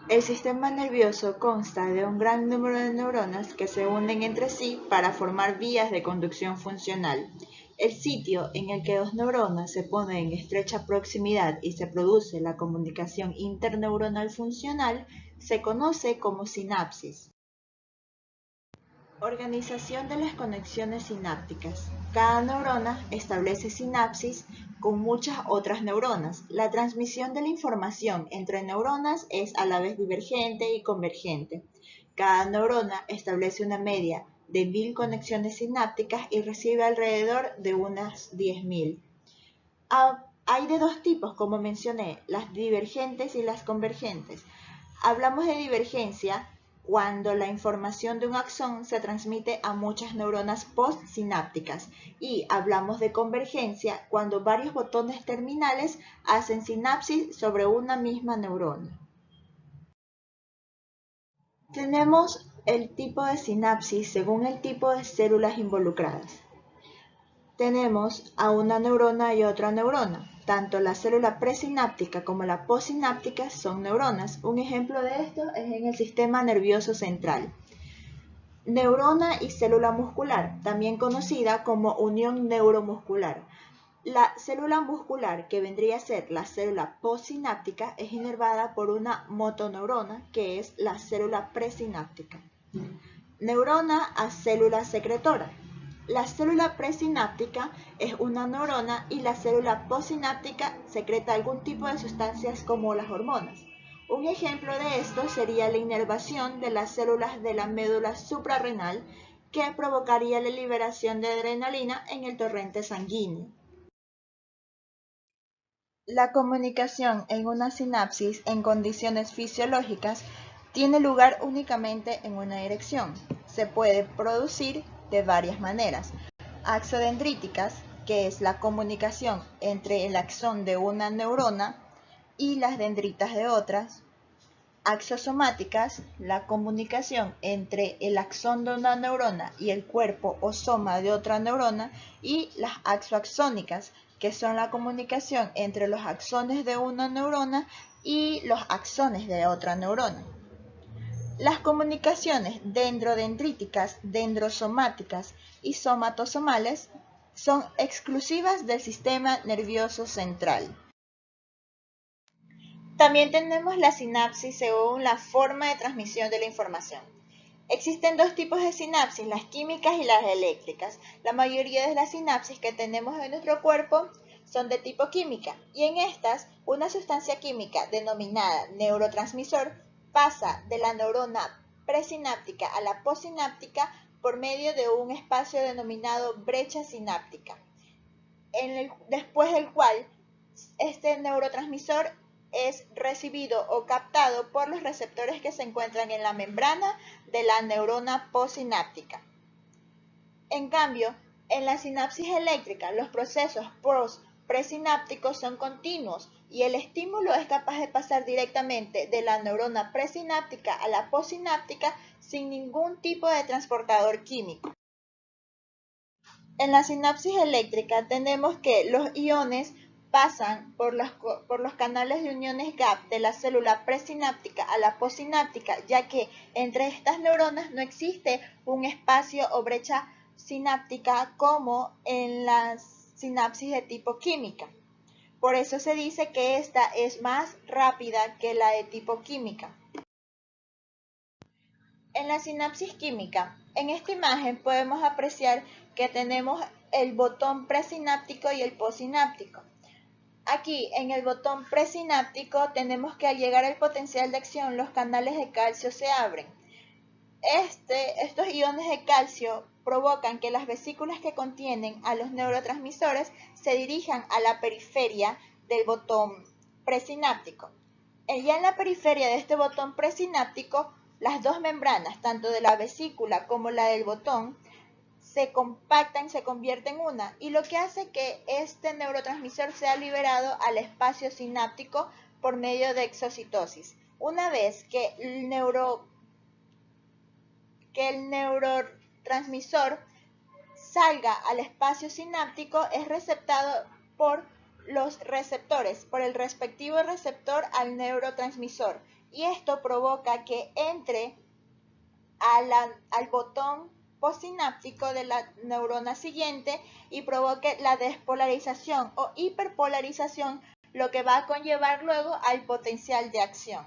El sistema nervioso consta de un gran número de neuronas que se unen entre sí para formar vías de conducción funcional. El sitio en el que dos neuronas se ponen en estrecha proximidad y se produce la comunicación interneuronal funcional se conoce como sinapsis. Organización de las conexiones sinápticas. Cada neurona establece sinapsis con muchas otras neuronas. La transmisión de la información entre neuronas es a la vez divergente y convergente. Cada neurona establece una media de 1000 conexiones sinápticas y recibe alrededor de unas 10.000. Hay de dos tipos, como mencioné, las divergentes y las convergentes. Hablamos de divergencia cuando la información de un axón se transmite a muchas neuronas postsinápticas y hablamos de convergencia cuando varios botones terminales hacen sinapsis sobre una misma neurona. Tenemos el tipo de sinapsis según el tipo de células involucradas. Tenemos a una neurona y otra neurona. Tanto la célula presináptica como la postsináptica son neuronas. Un ejemplo de esto es en el sistema nervioso central. Neurona y célula muscular, también conocida como unión neuromuscular. La célula muscular, que vendría a ser la célula postsináptica, es inervada por una motoneurona, que es la célula presináptica. Neurona a célula secretora. La célula presináptica es una neurona y la célula postsináptica secreta algún tipo de sustancias como las hormonas. Un ejemplo de esto sería la inervación de las células de la médula suprarrenal que provocaría la liberación de adrenalina en el torrente sanguíneo. La comunicación en una sinapsis en condiciones fisiológicas tiene lugar únicamente en una dirección. Se puede producir de varias maneras. Axodendríticas, que es la comunicación entre el axón de una neurona y las dendritas de otras. Axosomáticas, la comunicación entre el axón de una neurona y el cuerpo o soma de otra neurona. Y las axoaxónicas, que son la comunicación entre los axones de una neurona y los axones de otra neurona. Las comunicaciones dendrodendríticas, dendrosomáticas y somatosomales son exclusivas del sistema nervioso central. También tenemos la sinapsis según la forma de transmisión de la información. Existen dos tipos de sinapsis, las químicas y las eléctricas. La mayoría de las sinapsis que tenemos en nuestro cuerpo son de tipo química y en estas una sustancia química denominada neurotransmisor pasa de la neurona presináptica a la postsináptica por medio de un espacio denominado brecha sináptica, después del cual este neurotransmisor es recibido o captado por los receptores que se encuentran en la membrana de la neurona postsináptica. En cambio, en la sinapsis eléctrica, los procesos presinápticos son continuos y el estímulo es capaz de pasar directamente de la neurona presináptica a la postsináptica sin ningún tipo de transportador químico. En la sinapsis eléctrica tenemos que los iones pasan por los canales de uniones gap de la célula presináptica a la postsináptica, ya que entre estas neuronas no existe un espacio o brecha sináptica como en las sinapsis de tipo química. Por eso se dice que esta es más rápida que la de tipo química. En la sinapsis química, en esta imagen podemos apreciar que tenemos el botón presináptico y el postsináptico. Aquí en el botón presináptico tenemos que al llegar al potencial de acción los canales de calcio se abren. Estos iones de calcio provocan que las vesículas que contienen a los neurotransmisores se dirijan a la periferia del botón presináptico. Ya en la periferia de este botón presináptico, las dos membranas, tanto de la vesícula como la del botón, se compactan, se convierten en una, y lo que hace que este neurotransmisor sea liberado al espacio sináptico por medio de exocitosis. Una vez que el neurotransmisor salga al espacio sináptico, es receptado por los receptores por el respectivo receptor al neurotransmisor, y esto provoca que entre al botón postsináptico de la neurona siguiente y provoque la despolarización o hiperpolarización, lo que va a conllevar luego al potencial de acción.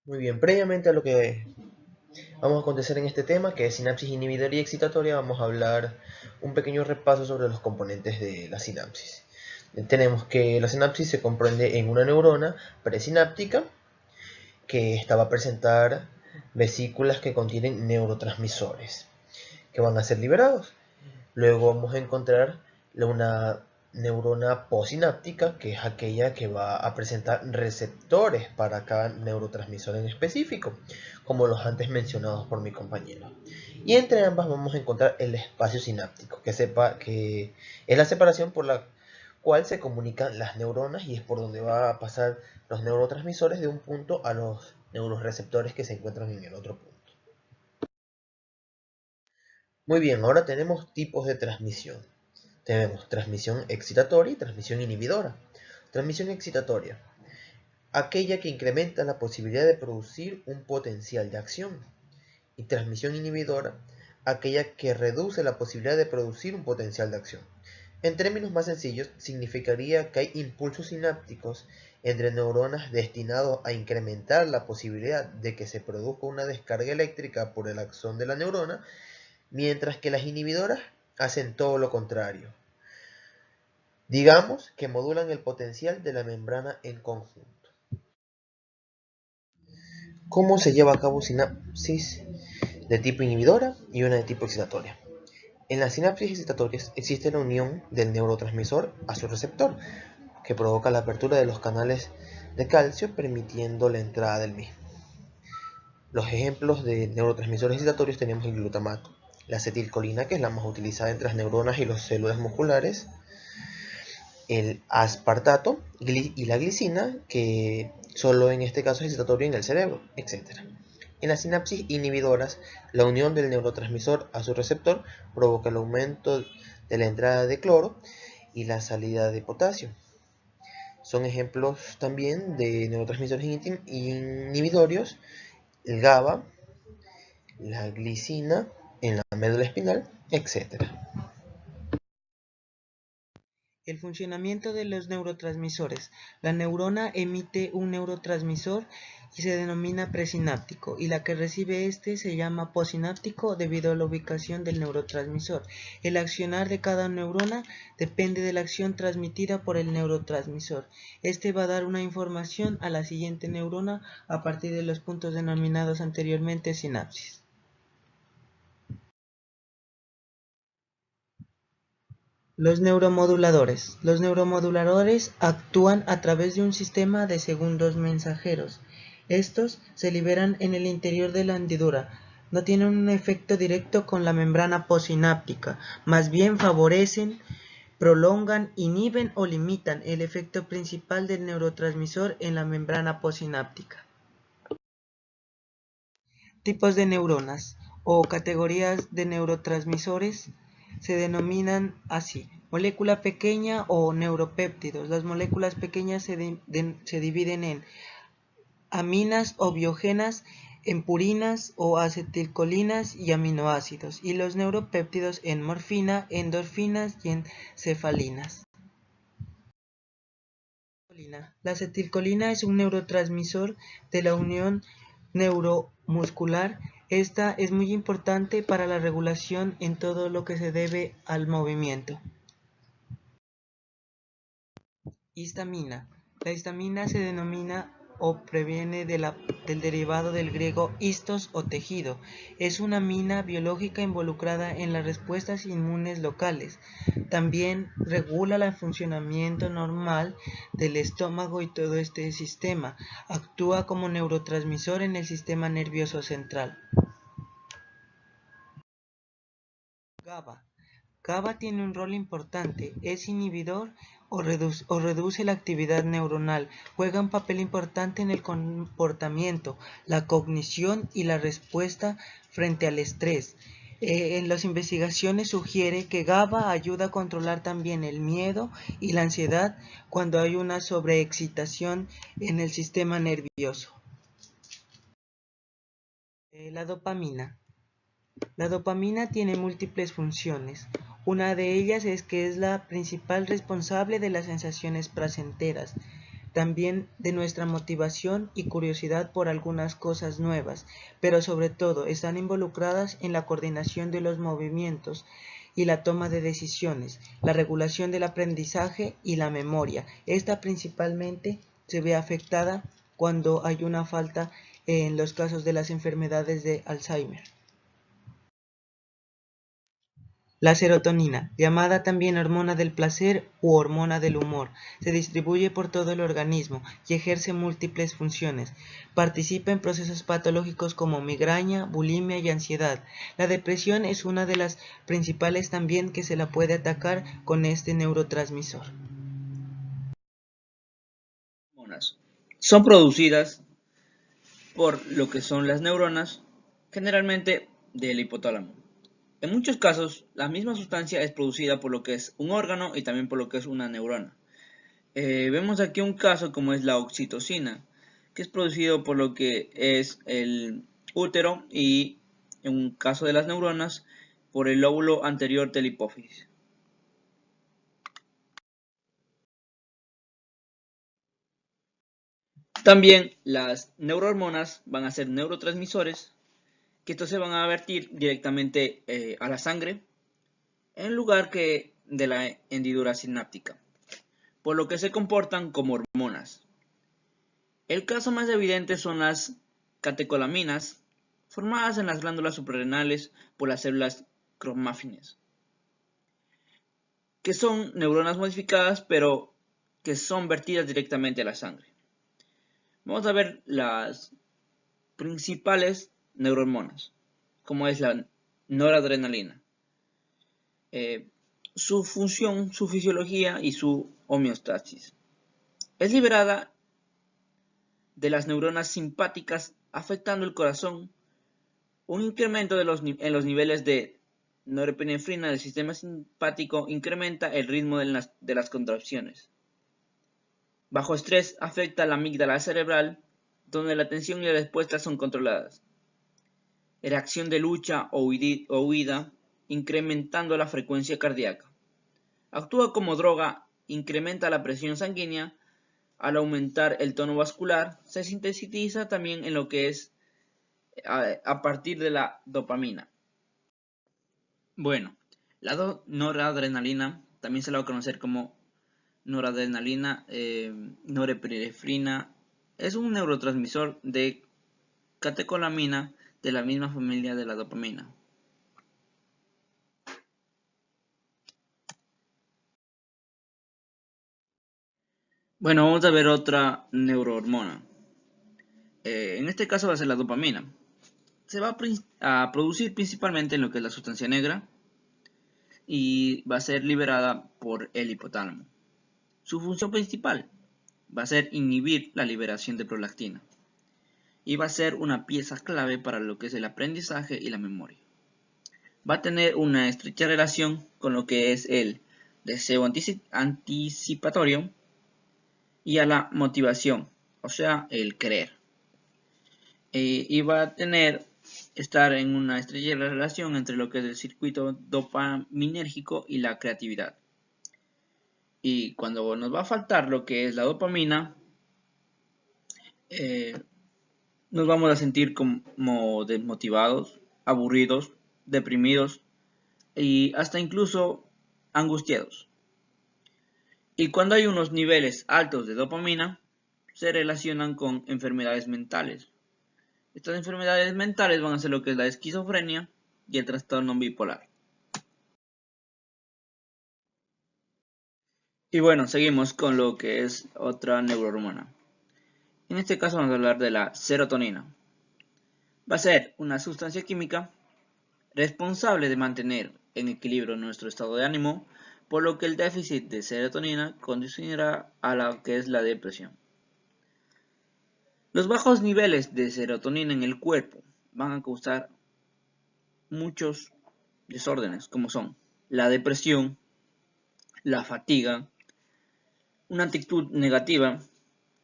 Muy bien, previamente a lo que vamos a acontecer en este tema, que es sinapsis inhibidora y excitatoria, vamos a hablar un pequeño repaso sobre los componentes de la sinapsis. Tenemos que la sinapsis se comprende en una neurona presináptica, que esta va a presentar vesículas que contienen neurotransmisores, que van a ser liberados. Luego vamos a encontrar una neurona postsináptica, que es aquella que va a presentar receptores para cada neurotransmisor en específico, como los antes mencionados por mi compañero. Y entre ambas vamos a encontrar el espacio sináptico, que es la separación por la cual se comunican las neuronas y es por donde va a pasar los neurotransmisores de un punto a los neuroreceptores que se encuentran en el otro punto. Muy bien, ahora tenemos tipos de transmisión. Tenemos transmisión excitatoria y transmisión inhibidora. Transmisión excitatoria, aquella que incrementa la posibilidad de producir un potencial de acción. Y transmisión inhibidora, aquella que reduce la posibilidad de producir un potencial de acción. En términos más sencillos, significaría que hay impulsos sinápticos entre neuronas destinados a incrementar la posibilidad de que se produzca una descarga eléctrica por el axón de la neurona, mientras que las inhibidoras hacen todo lo contrario. Digamos que modulan el potencial de la membrana en conjunto. ¿Cómo se lleva a cabo sinapsis de tipo inhibidora y una de tipo excitatoria? En las sinapsis excitatorias existe la unión del neurotransmisor a su receptor, que provoca la apertura de los canales de calcio, permitiendo la entrada del mismo. Los ejemplos de neurotransmisores excitatorios tenemos el glutamato, la acetilcolina, que es la más utilizada entre las neuronas y las células musculares, el aspartato y la glicina, que solo en este caso es excitatorio en el cerebro, etc. En las sinapsis inhibidoras, la unión del neurotransmisor a su receptor provoca el aumento de la entrada de cloro y la salida de potasio. Son ejemplos también de neurotransmisores inhibitorios, el GABA, la glicina en la médula espinal, etc. El funcionamiento de los neurotransmisores. La neurona emite un neurotransmisor y se denomina presináptico, y la que recibe este se llama postsináptico debido a la ubicación del neurotransmisor. El accionar de cada neurona depende de la acción transmitida por el neurotransmisor. Este va a dar una información a la siguiente neurona a partir de los puntos denominados anteriormente sinapsis. Los neuromoduladores. Los neuromoduladores actúan a través de un sistema de segundos mensajeros. Estos se liberan en el interior de la hendidura. No tienen un efecto directo con la membrana postsináptica, más bien favorecen, prolongan, inhiben o limitan el efecto principal del neurotransmisor en la membrana postsináptica. Tipos de neuronas o categorías de neurotransmisores se denominan así: molécula pequeña o neuropéptidos. Las moléculas pequeñas se dividen en aminas o biogenas, en purinas o acetilcolinas y aminoácidos, y los neuropéptidos en morfina, endorfinas y encefalinas. La acetilcolina es un neurotransmisor de la unión neuromuscular. Esta es muy importante para la regulación en todo lo que se debe al movimiento. Histamina. La histamina se denomina o proviene del derivado del griego histos o tejido. Es una amina biológica involucrada en las respuestas inmunes locales. También regula el funcionamiento normal del estómago y todo este sistema. Actúa como neurotransmisor en el sistema nervioso central. GABA. GABA tiene un rol importante, es inhibidor o reduce la actividad neuronal, juega un papel importante en el comportamiento, la cognición y la respuesta frente al estrés. En las investigaciones sugiere que GABA ayuda a controlar también el miedo y la ansiedad cuando hay una sobreexcitación en el sistema nervioso. La dopamina. La dopamina tiene múltiples funciones. Una de ellas es que es la principal responsable de las sensaciones placenteras, también de nuestra motivación y curiosidad por algunas cosas nuevas, pero sobre todo están involucradas en la coordinación de los movimientos y la toma de decisiones, la regulación del aprendizaje y la memoria. Esta principalmente se ve afectada cuando hay una falta en los casos de las enfermedades de Alzheimer. La serotonina, llamada también hormona del placer u hormona del humor, se distribuye por todo el organismo y ejerce múltiples funciones. Participa en procesos patológicos como migraña, bulimia y ansiedad. La depresión es una de las principales también que se la puede atacar con este neurotransmisor. Son producidas por lo que son las neuronas, generalmente del hipotálamo. En muchos casos, la misma sustancia es producida por lo que es un órgano y también por lo que es una neurona. Vemos aquí un caso como es la oxitocina, que es producido por lo que es el útero y, en un caso de las neuronas, por el lóbulo anterior de la hipófisis. También las neurohormonas van a ser neurotransmisores, que estos se van a vertir directamente a la sangre en lugar que de la hendidura sináptica, por lo que se comportan como hormonas. El caso más evidente son las catecolaminas, formadas en las glándulas suprarrenales por las células cromáfines, que son neuronas modificadas pero que son vertidas directamente a la sangre. Vamos a ver las principales neurohormonas, como es la noradrenalina. Su función, su fisiología y su homeostasis. Es liberada de las neuronas simpáticas afectando el corazón, un incremento en los niveles de norepinefrina del sistema simpático incrementa el ritmo de las contracciones. Bajo estrés afecta la amígdala cerebral, donde la atención y la respuesta son controladas. Reacción de lucha o huida, incrementando la frecuencia cardíaca. Actúa como droga, incrementa la presión sanguínea. Al aumentar el tono vascular, se sintetiza también en lo que es a partir de la dopamina. Bueno, la noradrenalina también se la va a conocer como noradrenalina, norepinefrina, es un neurotransmisor de catecolamina de la misma familia de la dopamina. Bueno, vamos a ver otra neurohormona. En este caso va a ser la dopamina. Se va a producir principalmente en lo que es la sustancia negra y va a ser liberada por el hipotálamo. Su función principal va a ser inhibir la liberación de prolactina y va a ser una pieza clave para lo que es el aprendizaje y la memoria. Va a tener una estrecha relación con lo que es el deseo anticipatorio y a la motivación, o sea, el querer. Y va a estar en una estrecha relación entre lo que es el circuito dopaminérgico y la creatividad. Y cuando nos va a faltar lo que es la dopamina, nos vamos a sentir como desmotivados, aburridos, deprimidos y hasta incluso angustiados. Y cuando hay unos niveles altos de dopamina, se relacionan con enfermedades mentales. Estas enfermedades mentales van a ser lo que es la esquizofrenia y el trastorno bipolar. Y bueno, seguimos con lo que es otra neurohormona. En este caso vamos a hablar de la serotonina. Va a ser una sustancia química responsable de mantener en equilibrio nuestro estado de ánimo, por lo que el déficit de serotonina condicionará a lo que es la depresión. Los bajos niveles de serotonina en el cuerpo van a causar muchos desórdenes, como son la depresión, la fatiga, una actitud negativa,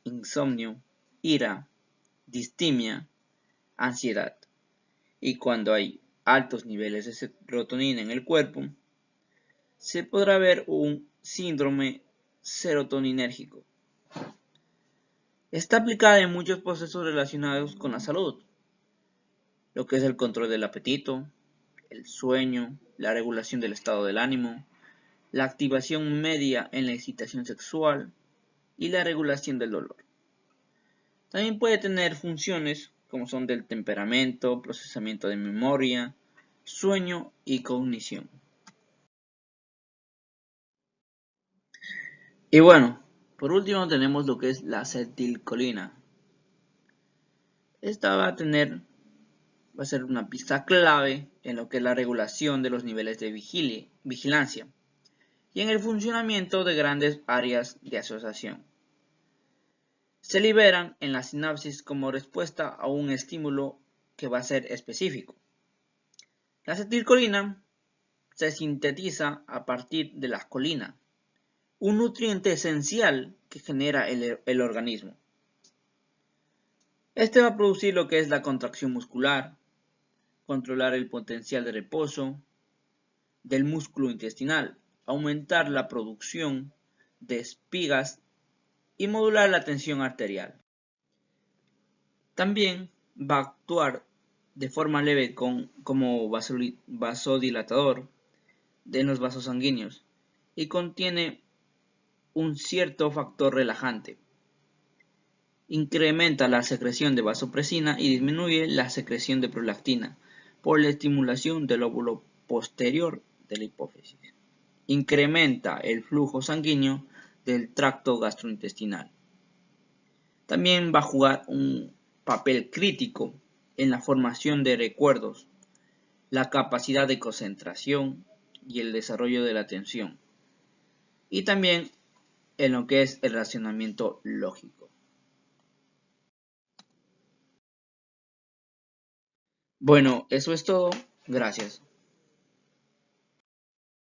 insomnio, ira, distimia, ansiedad. Y cuando hay altos niveles de serotonina en el cuerpo, se podrá ver un síndrome serotoninérgico. Está aplicada en muchos procesos relacionados con la salud, lo que es el control del apetito, el sueño, la regulación del estado del ánimo, la activación media en la excitación sexual y la regulación del dolor. También puede tener funciones como son del temperamento, procesamiento de memoria, sueño y cognición. Y bueno, por último tenemos lo que es la acetilcolina. Esta va a ser una pista clave en lo que es la regulación de los niveles de vigilancia y en el funcionamiento de grandes áreas de asociación. Se liberan en la sinapsis como respuesta a un estímulo que va a ser específico. La acetilcolina se sintetiza a partir de la colina, un nutriente esencial que genera el organismo. Este va a producir lo que es la contracción muscular, controlar el potencial de reposo del músculo intestinal, aumentar la producción de espigas y modular la tensión arterial. También va a actuar de forma leve como vasodilatador de los vasos sanguíneos y contiene un cierto factor relajante. Incrementa la secreción de vasopresina y disminuye la secreción de prolactina por la estimulación del lóbulo posterior de la hipófisis. Incrementa el flujo sanguíneo del tracto gastrointestinal. También va a jugar un papel crítico en la formación de recuerdos, la capacidad de concentración y el desarrollo de la atención, y también en lo que es el razonamiento lógico. Bueno, eso es todo. Gracias.